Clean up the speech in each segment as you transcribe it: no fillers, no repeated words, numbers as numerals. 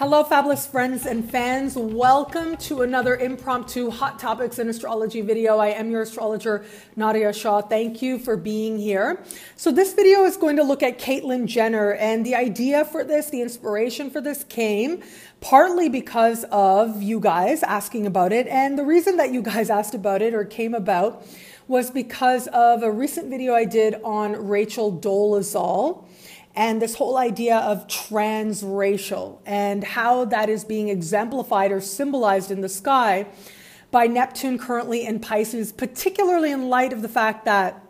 Hello, fabulous friends and fans. Welcome to another impromptu Hot Topics in Astrology video. I am your astrologer, Nadiya Shah. Thank you for being here. So this video is going to look at Caitlyn Jenner, and the idea for this, the inspiration for this came partly because of you guys asking about it. And the reason that you guys asked about it or came about was because of a recent video I did on Rachel Dolezal. And this whole idea of transracial and how that is being exemplified or symbolized in the sky by Neptune currently in Pisces, particularly in light of the fact that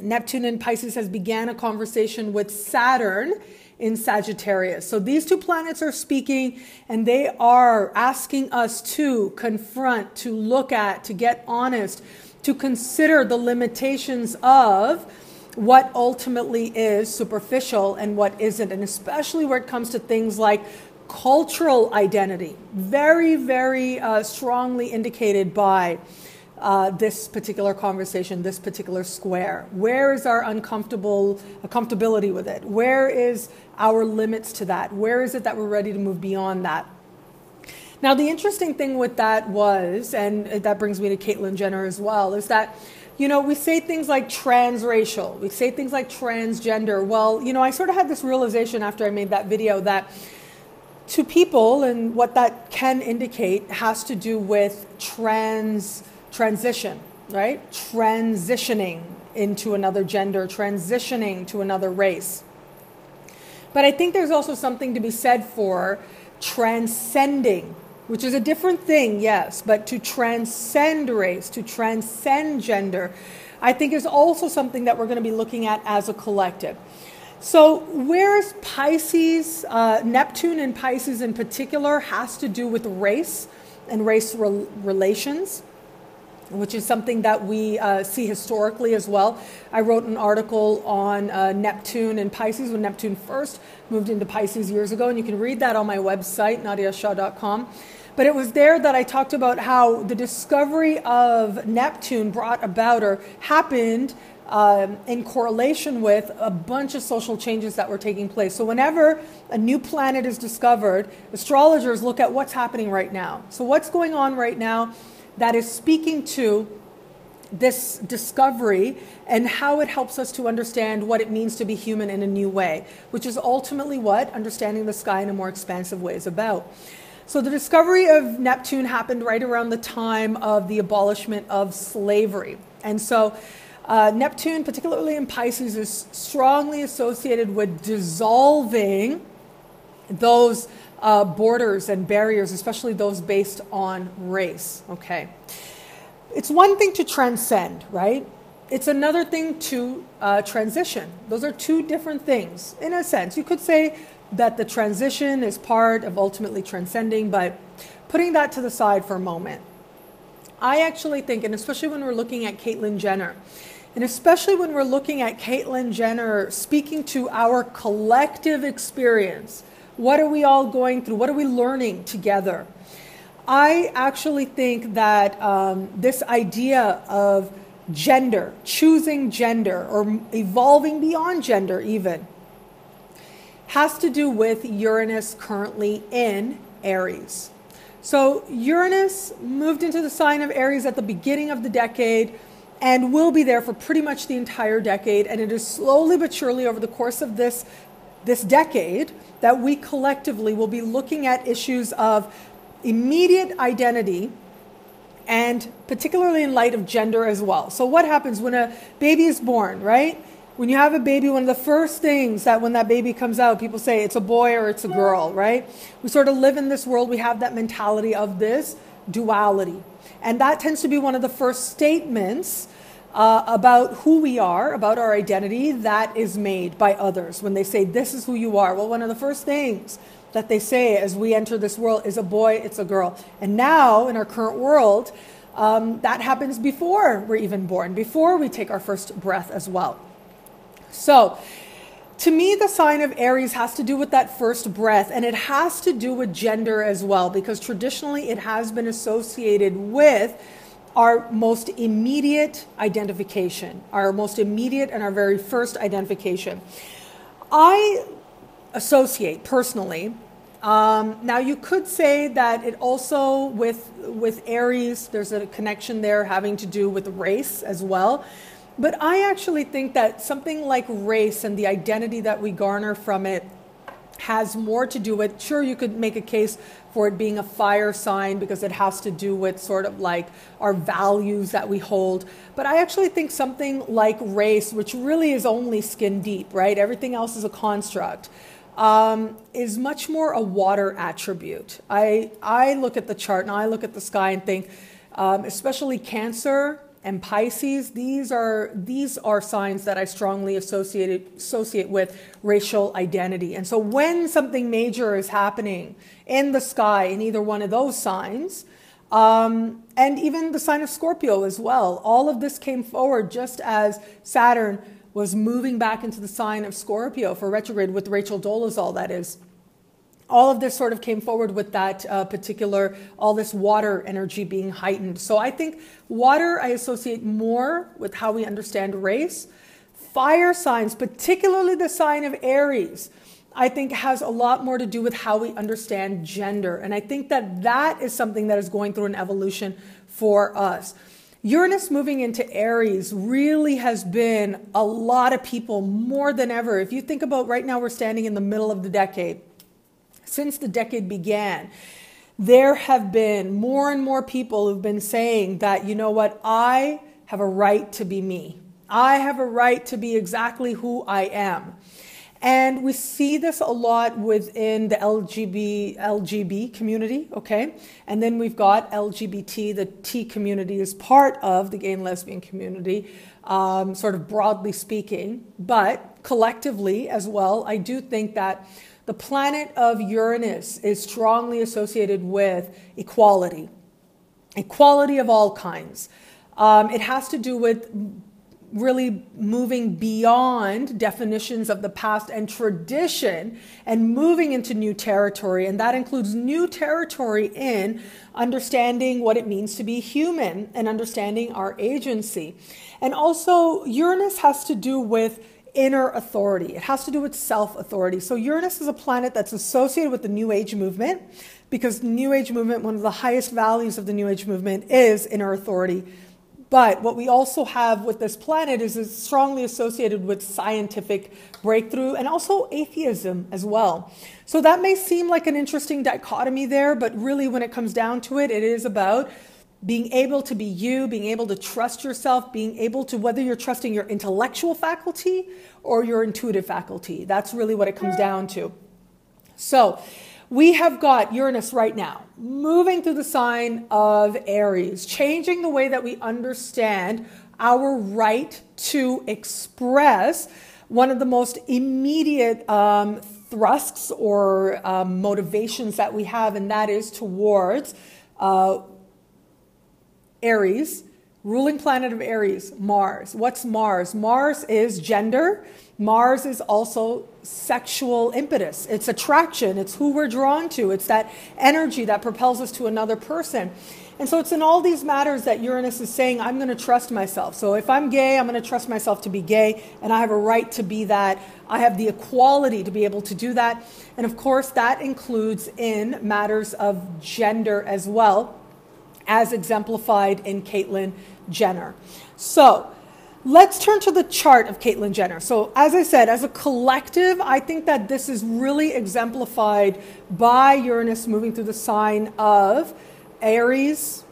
Neptune in Pisces has began a conversation with Saturn in Sagittarius. So these two planets are speaking and they are asking us to confront, to look at, to get honest, to consider the limitations of what ultimately is superficial and what isn't, and especially where it comes to things like cultural identity, very, very strongly indicated by this particular conversation, this particular square. Where is our comfortability with it? Where is our limits to that? Where is it that we're ready to move beyond that? Now, the interesting thing with that was, and that brings me to Caitlyn Jenner as well, is that we say things like transracial, we say things like transgender. Well, I sort of had this realization after I made that video that to people, and what that can indicate has to do with transition, right? Transitioning into another gender, transitioning to another race. But I think there's also something to be said for transcending, which is a different thing, yes, but to transcend race, to transcend gender, I think is also something that we're going to be looking at as a collective. So whereas Pisces, Neptune in Pisces in particular has to do with race and race relations, which is something that we see historically as well. I wrote an article on Neptune and Pisces when Neptune first moved into Pisces years ago, and you can read that on my website, nadiyashah.com. But it was there that I talked about how the discovery of Neptune brought about or happened in correlation with a bunch of social changes that were taking place. So whenever a new planet is discovered, astrologers look at what's happening right now. So what's going on right now that is speaking to this discovery and how it helps us to understand what it means to be human in a new way, which is ultimately what understanding the sky in a more expansive way is about. So the discovery of Neptune happened right around the time of the abolishment of slavery. And so Neptune, particularly in Pisces, is strongly associated with dissolving those borders and barriers, especially those based on race. Okay. It's one thing to transcend, right? It's another thing to transition. Those are two different things. In a sense, you could say that the transition is part of ultimately transcending, but putting that to the side for a moment, I actually think, and especially when we're looking at Caitlyn Jenner, and especially when we're looking at Caitlyn Jenner speaking to our collective experience, what are we all going through? What are we learning together? I actually think that this idea of gender, choosing gender, or evolving beyond gender even, has to do with Uranus currently in Aries. So Uranus moved into the sign of Aries at the beginning of the decade and will be there for pretty much the entire decade. And it is slowly but surely over the course of this decade that we collectively will be looking at issues of immediate identity, and particularly in light of gender as well. So what happens when a baby is born, right? When you have a baby, one of the first things that when that baby comes out, people say it's a boy or it's a girl, right? We sort of live in this world. We have that mentality of this duality. And that tends to be one of the first statements about who we are, about our identity, that is made by others. When they say, this is who you are. Well, one of the first things that they say as we enter this world is a boy, it's a girl. And now in our current world, that happens before we're even born, before we take our first breath as well. So to me, the sign of Aries has to do with that first breath, and it has to do with gender as well, because traditionally it has been associated with our most immediate identification, our most immediate and our very first identification. I associate personally Now you could say that it also with Aries, there's a connection there having to do with race as well. But I actually think that something like race and the identity that we garner from it has more to do with, sure, you could make a case for it being a fire sign because it has to do with sort of like our values that we hold. But I actually think something like race, which really is only skin deep, right? Everything else is a construct. Is much more a water attribute. I look at the chart and I look at the sky and think, especially Cancer and Pisces, these are signs that I strongly associate with racial identity. And so when something major is happening in the sky in either one of those signs, and even the sign of Scorpio as well, all of this came forward just as Saturn was moving back into the sign of Scorpio for retrograde with Rachel Dolezal, that is. All of this sort of came forward with that all this water energy being heightened. So I think water I associate more with how we understand race. Fire signs, particularly the sign of Aries, I think has a lot more to do with how we understand gender. And I think that that is something that is going through an evolution for us. Uranus moving into Aries really has been a lot of people more than ever. If you think about right now, we're standing in the middle of the decade. Since the decade began, there have been more and more people who've been saying that, you know what, I have a right to be me. I have a right to be exactly who I am. And we see this a lot within the LGB community, okay? And then we've got LGBT, the T community is part of the gay and lesbian community, sort of broadly speaking. But collectively as well, I do think that the planet of Uranus is strongly associated with equality of all kinds. It has to do with really moving beyond definitions of the past and tradition and moving into new territory. And that includes new territory in understanding what it means to be human and understanding our agency. And also Uranus has to do with inner authority. It has to do with self-authority. So Uranus is a planet that's associated with the New Age movement because the New Age movement, one of the highest values of the New Age movement is inner authority. But what we also have with this planet is it's strongly associated with scientific breakthrough and also atheism as well. So that may seem like an interesting dichotomy there, but really when it comes down to it, it is about being able to be you, being able to trust yourself, being able to, whether you're trusting your intellectual faculty or your intuitive faculty. That's really what it comes down to. So we have got Uranus right now moving through the sign of Aries, changing the way that we understand our right to express one of the most immediate thrusts or motivations that we have, and that is towards Aries, ruling planet of Aries, Mars. What's Mars? Mars is gender. Mars is also sexual impetus. It's attraction. It's who we're drawn to. It's that energy that propels us to another person. And so it's in all these matters that Uranus is saying, I'm going to trust myself. So if I'm gay, I'm going to trust myself to be gay, and I have a right to be that. I have the equality to be able to do that. And of course, that includes in matters of gender as well, as exemplified in Caitlyn Jenner. So let's turn to the chart of Caitlyn Jenner. So as I said, as a collective, I think that this is really exemplified by Uranus moving through the sign of Aries.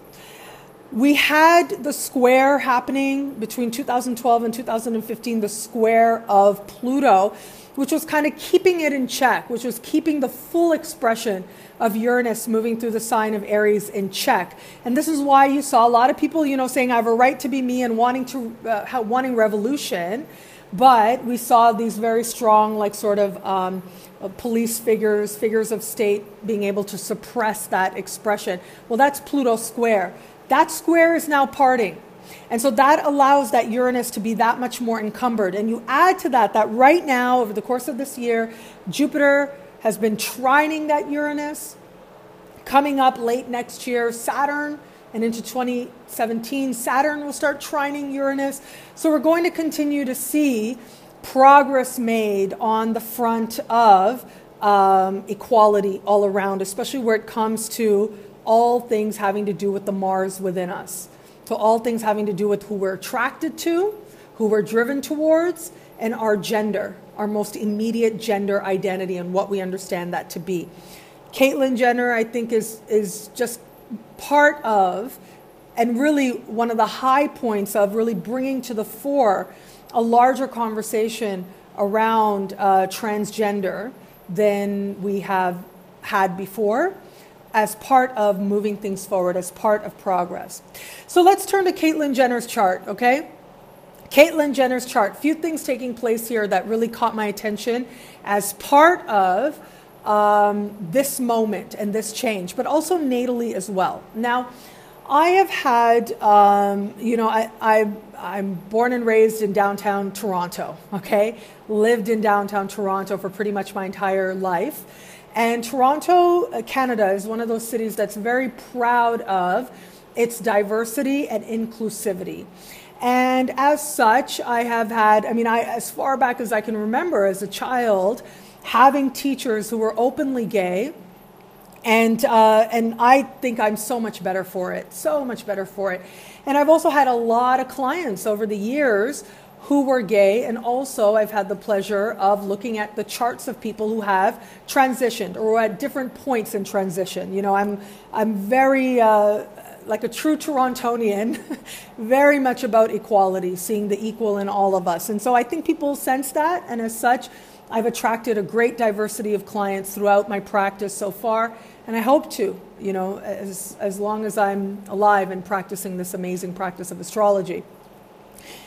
We had the square happening between 2012 and 2015, the square of Pluto, which was kind of keeping it in check, which was keeping the full expression of Uranus moving through the sign of Aries in check. And this is why you saw a lot of people, saying I have a right to be me and wanting revolution. But we saw these very strong, police figures of state being able to suppress that expression. Well, that's Pluto square. That square is now parting. And so that allows that Uranus to be that much more encumbered. And you add to that right now, over the course of this year, Jupiter has been trining that Uranus. Coming up late next year, Saturn, and into 2017, Saturn will start trining Uranus. So we're going to continue to see progress made on the front of equality all around, especially where it comes to all things having to do with the Mars within us. So all things having to do with who we're attracted to, who we're driven towards, and our gender, our most immediate gender identity and what we understand that to be. Caitlyn Jenner, I think, is just part of, and really one of the high points of really bringing to the fore a larger conversation around transgender than we have had before, as part of moving things forward, as part of progress. So let's turn to Caitlyn Jenner's chart, okay? Caitlyn Jenner's chart. Few things taking place here that really caught my attention as part of this moment and this change, but also natally as well. Now, I have had, I'm born and raised in downtown Toronto, okay? Lived in downtown Toronto for pretty much my entire life. And Toronto, Canada, is one of those cities that's very proud of its diversity and inclusivity. And as such, I have had, as far back as I can remember as a child, having teachers who were openly gay. And I think I'm so much better for it, so much better for it. And I've also had a lot of clients over the years who were gay, and also I've had the pleasure of looking at the charts of people who have transitioned or at different points in transition. You know, I'm very, like a true Torontonian, very much about equality, seeing the equal in all of us. And so I think people sense that, and as such, I've attracted a great diversity of clients throughout my practice so far, and I hope to, you know, as long as I'm alive and practicing this amazing practice of astrology.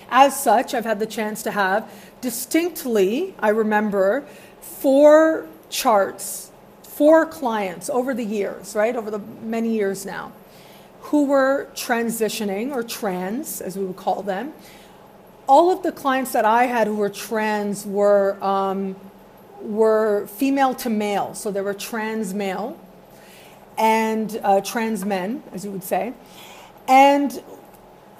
As such, I've had the chance to have distinctly, I remember, 4 charts, 4 clients over the years, right, over the many years now, who were transitioning, or trans, as we would call them. All of the clients that I had who were trans were female to male, so they were trans male and trans men, as you would say. And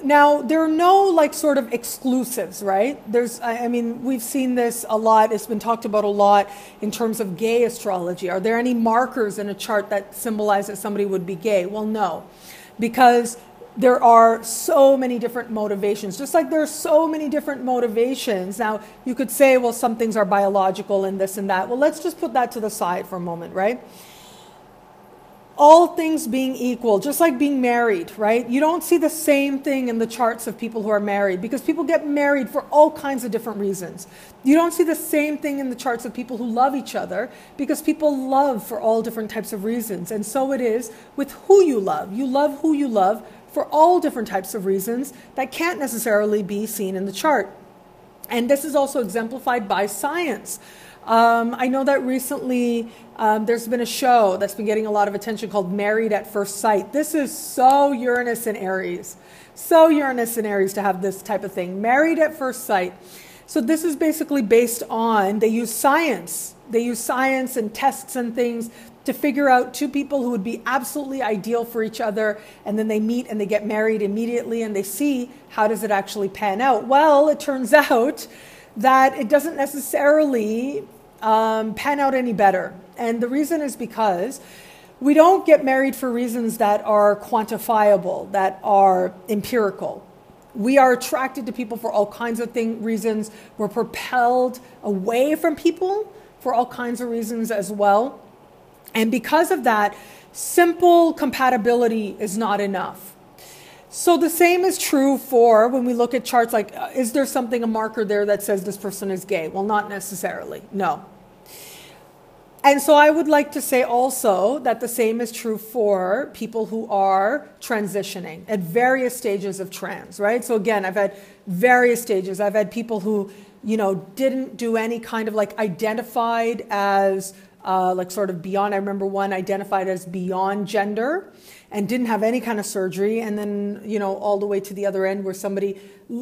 now, there are no like sort of exclusives, right? We've seen this a lot. It's been talked about a lot in terms of gay astrology. Are there any markers in a chart that symbolize that somebody would be gay? Well, no, because there are so many different motivations, just like there are so many different motivations. Now, you could say, well, some things are biological and this and that. Well, let's just put that to the side for a moment, right? All things being equal, just like being married, right? You don't see the same thing in the charts of people who are married, because people get married for all kinds of different reasons. You don't see the same thing in the charts of people who love each other, because people love for all different types of reasons. And so it is with who you love. You love who you love for all different types of reasons that can't necessarily be seen in the chart. And this is also exemplified by science. I know that recently there's been a show that's been getting a lot of attention called Married at First Sight. This is so Uranus and Aries. So Uranus and Aries to have this type of thing. Married at First Sight. So this is basically based on, they use science. They use science and tests and things to figure out 2 people who would be absolutely ideal for each other, and then they meet and they get married immediately, and they see how does it actually pan out. Well, it turns out that it doesn't necessarily pan out any better. And the reason is because we don't get married for reasons that are quantifiable, that are empirical. We are attracted to people for all kinds of reasons. We're propelled away from people for all kinds of reasons as well. And because of that, simple compatibility is not enough. So the same is true for when we look at charts like, is there something, a marker there that says this person is gay? Well, not necessarily, no. And so I would like to say also that the same is true for people who are transitioning at various stages of trans, right? So again, I've had various stages. I've had people who, you know, didn't do any kind of like identified as like sort of beyond. I remember one identified as beyond gender and didn't have any kind of surgery. And then, you know, all the way to the other end where somebody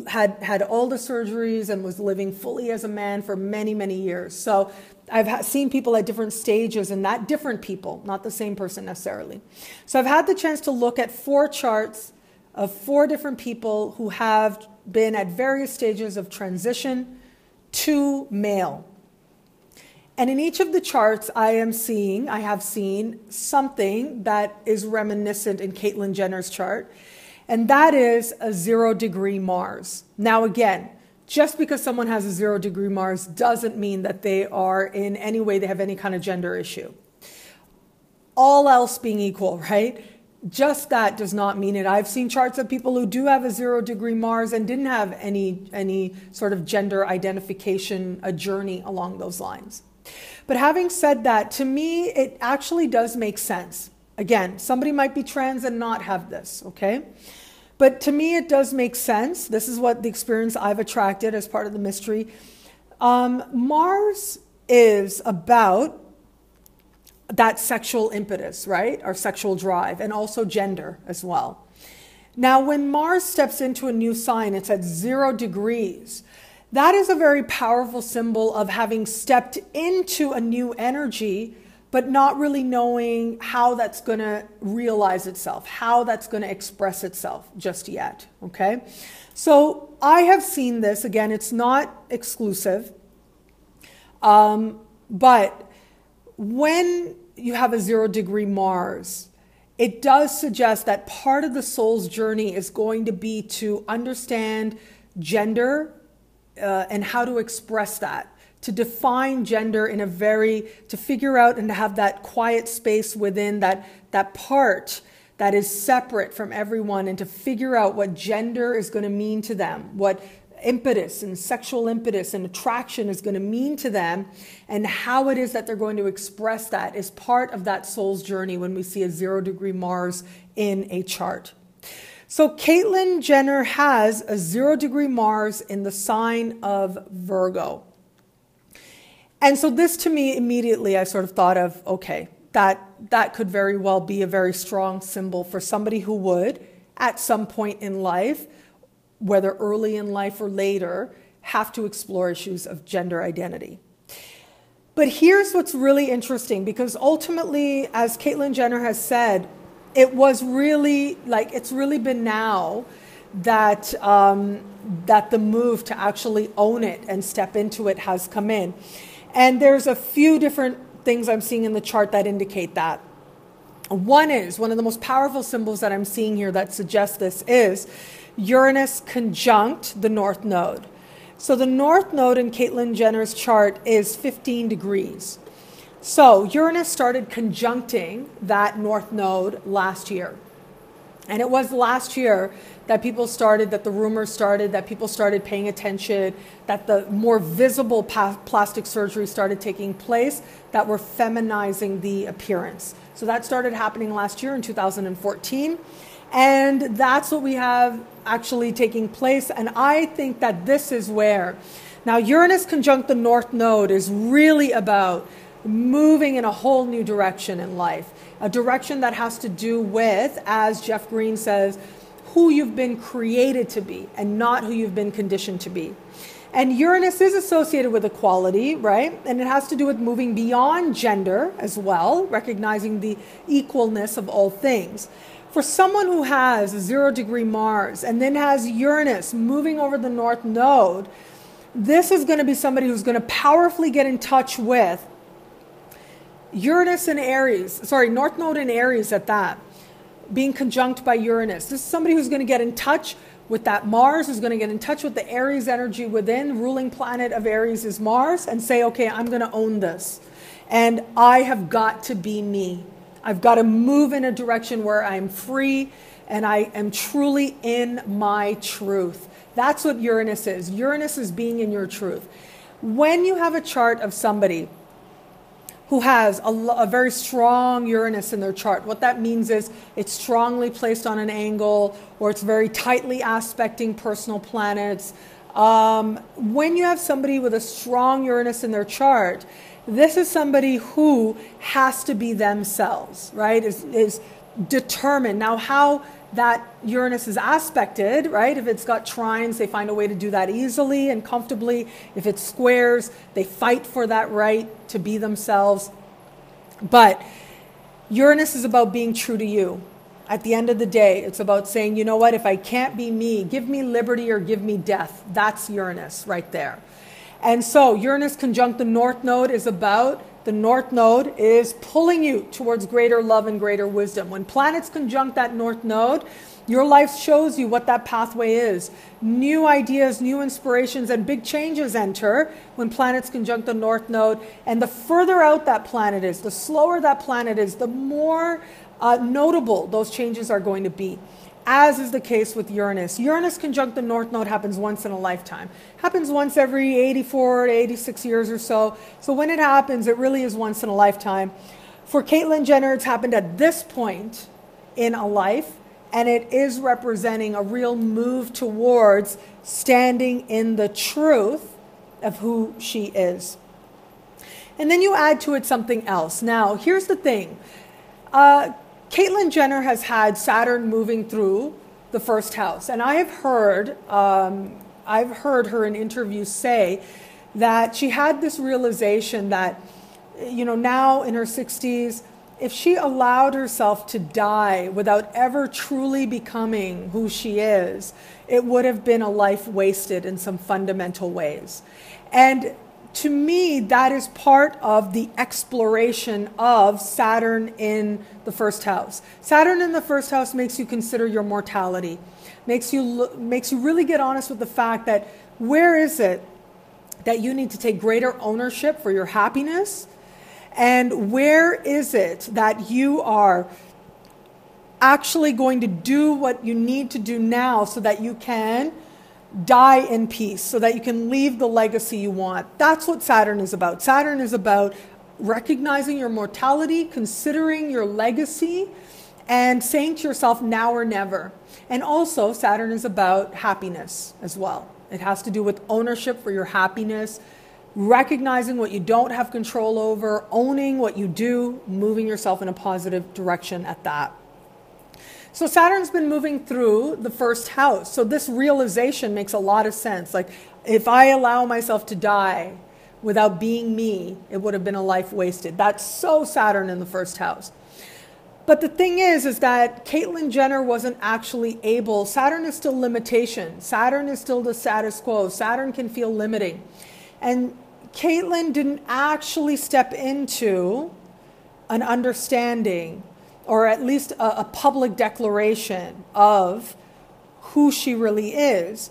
had all the surgeries and was living fully as a man for many, many years. So I've seen people at different stages, and that different people, not the same person necessarily. So I've had the chance to look at 4 charts of 4 different people who have been at various stages of transition to male. And in each of the charts I have seen something that is reminiscent in Caitlyn Jenner's chart, and that is a 0-degree Mars. Now again, just because someone has a 0-degree Mars doesn't mean that they are in any way, they have any kind of gender issue. All else being equal, right? Just that does not mean it. I've seen charts of people who do have a 0-degree Mars and didn't have any sort of gender identification, a journey along those lines. But having said that, to me, it actually does make sense. Again, somebody might be trans and not have this, okay? But to me, it does make sense. This is what the experience I've attracted as part of the mystery. Mars is about that sexual impetus, right? Our sexual drive, and also gender as well. Now, when Mars steps into a new sign, it's at 0 degrees. That is a very powerful symbol of having stepped into a new energy, but not really knowing how that's going to realize itself, how that's going to express itself just yet, okay? So I have seen this, again, it's not exclusive, but when you have a 0-degree Mars, it does suggest that part of the soul's journey is going to be to understand gender and how to express that, to define gender in to figure out and to have that quiet space within that part that is separate from everyone, and to figure out what gender is going to mean to them, what impetus and sexual impetus and attraction is going to mean to them, and how it is that they're going to express that is part of that soul's journey when we see a 0-degree Mars in a chart. So Caitlyn Jenner has a 0-degree Mars in the sign of Virgo. And so this, to me, immediately I sort of thought of, okay, that could very well be a very strong symbol for somebody who would, at some point in life, whether early in life or later, have to explore issues of gender identity. But here's what's really interesting, because ultimately, as Caitlyn Jenner has said, it was really it's really been now that that the move to actually own it and step into it has come in. And there's a few different things I'm seeing in the chart that indicate that. One of the most powerful symbols that I'm seeing here that suggests this is Uranus conjunct the North Node. So the North Node in Caitlyn Jenner's chart is 15 degrees. So Uranus started conjuncting that North Node last year. And it was last year that the rumors started, that people started paying attention, that the more visible plastic surgery started taking place that were feminizing the appearance. So that started happening last year in 2014. And that's what we have actually taking place. And I think that this is where, now Uranus conjunct the North Node is really about moving in a whole new direction in life, a direction that has to do with, as Jeff Green says, who you've been created to be and not who you've been conditioned to be. And Uranus is associated with equality, right? And it has to do with moving beyond gender as well, recognizing the equalness of all things. For someone who has a 0-degree Mars and then has Uranus moving over the North Node, this is going to be somebody who's going to powerfully get in touch with Uranus and Aries, North Node and Aries at that, being conjunct by Uranus. This is somebody who's going to get in touch with that Mars, who's going to get in touch with the Aries energy within. Ruling planet of Aries is Mars, and say, okay, I'm going to own this. And I have got to be me. I've got to move in a direction where I'm free and I am truly in my truth. That's what Uranus is. Uranus is being in your truth. When you have a chart of somebody who has a very strong Uranus in their chart, what that means is it's strongly placed on an angle, or it's very tightly aspecting personal planets. When you have somebody with a strong Uranus in their chart, this is somebody who has to be themselves, right? Is determined. Now, how that Uranus is aspected, right? If it's got trines, they find a way to do that easily and comfortably. If it's squares, they fight for that right to be themselves. But Uranus is about being true to you. At the end of the day, it's about saying, you know what, if I can't be me, give me liberty or give me death. That's Uranus right there. And so Uranus conjunct the North Node is about, the North Node is pulling you towards greater love and greater wisdom. When planets conjunct that North Node, your life shows you what that pathway is. New ideas, new inspirations, and big changes enter when planets conjunct the North Node. And the further out that planet is, the slower that planet is, the more notable those changes are going to be, as is the case with Uranus. Uranus conjunct the North Node happens once in a lifetime. Happens once every 84 to 86 years or so. So when it happens, it really is once in a lifetime. For Caitlyn Jenner, it's happened at this point in a life, and it is representing a real move towards standing in the truth of who she is. And then you add to it something else. Now, here's the thing. Caitlyn Jenner has had Saturn moving through the first house. And I've heard her in interviews say that she had this realization that, you know, now in her 60s, if she allowed herself to die without ever truly becoming who she is, it would have been a life wasted in some fundamental ways. And to me, that is part of the exploration of Saturn in the first house. Saturn in the first house makes you consider your mortality, makes you really get honest with the fact that where is it that you need to take greater ownership for your happiness, and where is it that you are actually going to do what you need to do now so that you can die in peace, so that you can leave the legacy you want. That's what Saturn is about. Saturn is about recognizing your mortality, considering your legacy, and saying to yourself, now or never. And also, Saturn is about happiness as well. It has to do with ownership for your happiness, recognizing what you don't have control over, owning what you do, moving yourself in a positive direction at that. So Saturn's been moving through the first house. So this realization makes a lot of sense. Like, if I allow myself to die without being me, it would have been a life wasted. That's so Saturn in the first house. But the thing is that Caitlyn Jenner wasn't actually able. Saturn is still limitation. Saturn is still the status quo. Saturn can feel limiting. And Caitlyn didn't actually step into an understanding, or at least a public declaration of who she really is,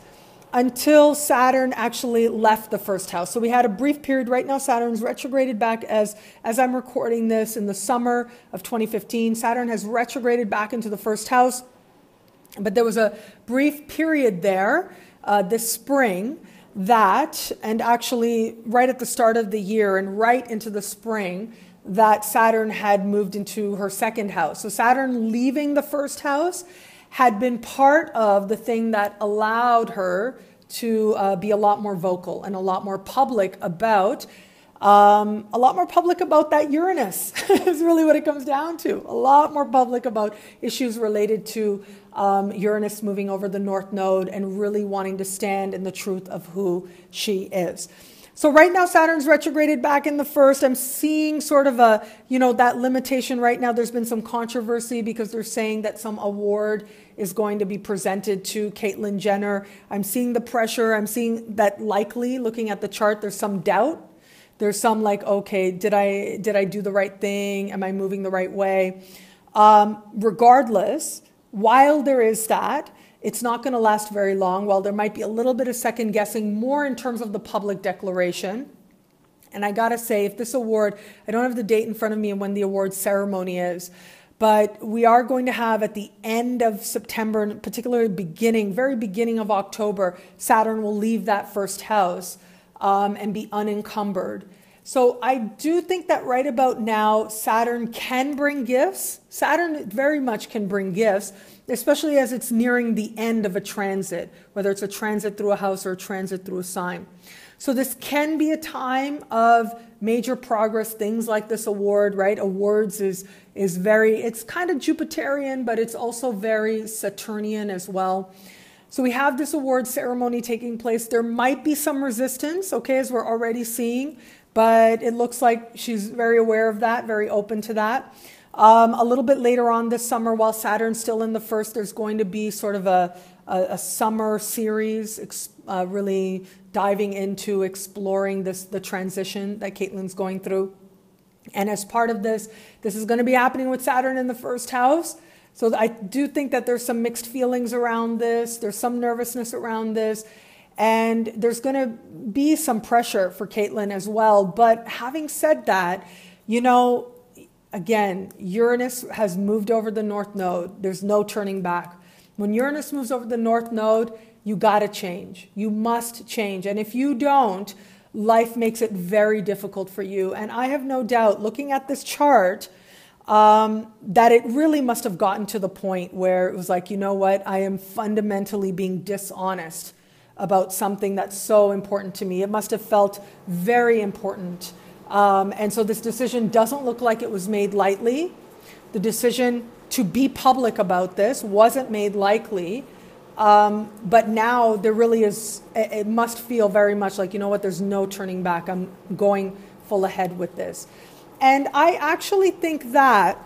until Saturn actually left the first house. So we had a brief period. Right now, Saturn's retrograded back as I'm recording this in the summer of 2015. Saturn has retrograded back into the first house. But there was a brief period there this spring that, and actually right at the start of the year and right into the spring, that Saturn had moved into her second house. So Saturn leaving the first house had been part of the thing that allowed her to be a lot more vocal and a lot more public about that Uranus is really what it comes down to. A lot more public about issues related to Uranus moving over the North Node and really wanting to stand in the truth of who she is. So right now, Saturn's retrograded back in the first. I'm seeing sort of a, that limitation right now. There's been some controversy because they're saying that some award is going to be presented to Caitlyn Jenner. I'm seeing the pressure. I'm seeing that likely, looking at the chart, there's some doubt. There's some like, okay, did I do the right thing? Am I moving the right way? Regardless, while there is that, it's not going to last very long. While there might be a little bit of second guessing, more in terms of the public declaration. And I got to say, if this award, I don't have the date in front of me and when the award ceremony is, but we are going to have at the end of September, particularly very beginning of October, Saturn will leave that first house and be unencumbered. So I do think that right about now, Saturn can bring gifts. Saturn very much can bring gifts, especially as it's nearing the end of a transit, whether it's a transit through a house or a transit through a sign. So this can be a time of major progress, things like this award, right? Awards is it's kind of Jupiterian, but it's also very Saturnian as well. So we have this award ceremony taking place. There might be some resistance, okay, as we're already seeing, but it looks like she's very aware of that, very open to that. A little bit later on this summer, while Saturn's still in the first, there's going to be sort of a summer series really diving into exploring the transition that Caitlyn's going through. And as part of this is going to be happening with Saturn in the first house. So I do think that there's some mixed feelings around this. There's some nervousness around this. And there's going to be some pressure for Caitlyn as well. But having said that, again, Uranus has moved over the North Node. There's no turning back. When Uranus moves over the North Node, you got to change. You must change. And if you don't, life makes it very difficult for you. And I have no doubt, looking at this chart, that it really must have gotten to the point where it was like, you know what, I am fundamentally being dishonest about something that's so important to me. It must have felt very important. And so this decision doesn't look like it was made lightly. The decision to be public about this wasn't made lightly. But now there really is, it must feel very much like, you know what, there's no turning back. I'm going full ahead with this. And I actually think that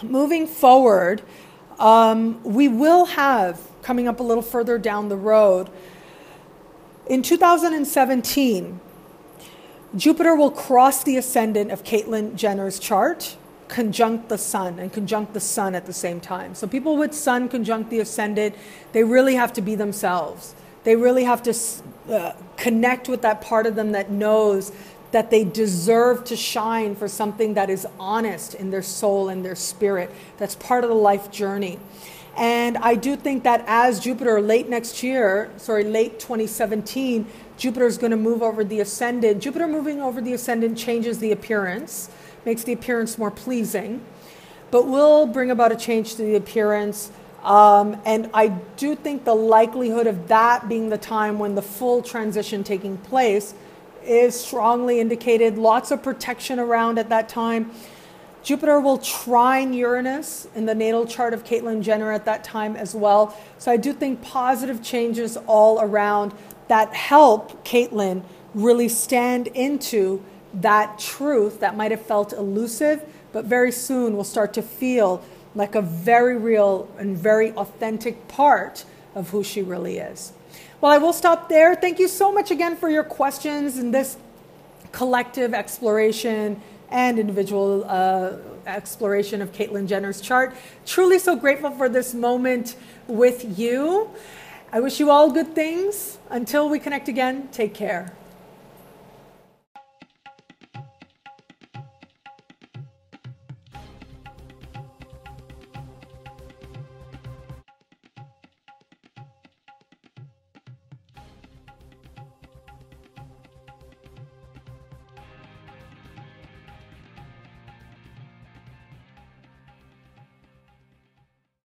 moving forward, we will have, coming up a little further down the road, in 2017, Jupiter will cross the ascendant of Caitlyn Jenner's chart, conjunct the sun, and conjunct the sun at the same time. So people with sun conjunct the ascendant, they really have to be themselves. They really have to connect with that part of them that knows that they deserve to shine for something that is honest in their soul and their spirit. That's part of the life journey. And I do think that as Jupiter late 2017, Jupiter is going to move over the ascendant. Jupiter moving over the ascendant changes the appearance, makes the appearance more pleasing, but will bring about a change to the appearance. And I do think the likelihood of that being the time when the full transition taking place is strongly indicated. Lots of protection around at that time. Jupiter will trine Uranus in the natal chart of Caitlyn Jenner at that time as well. So I do think positive changes all around that help Caitlyn really stand into that truth that might have felt elusive, but very soon will start to feel like a very real and very authentic part of who she really is. Well, I will stop there. Thank you so much again for your questions in this collective exploration and individual exploration of Caitlyn Jenner's chart. Truly so grateful for this moment with you. I wish you all good things. Until we connect again, take care.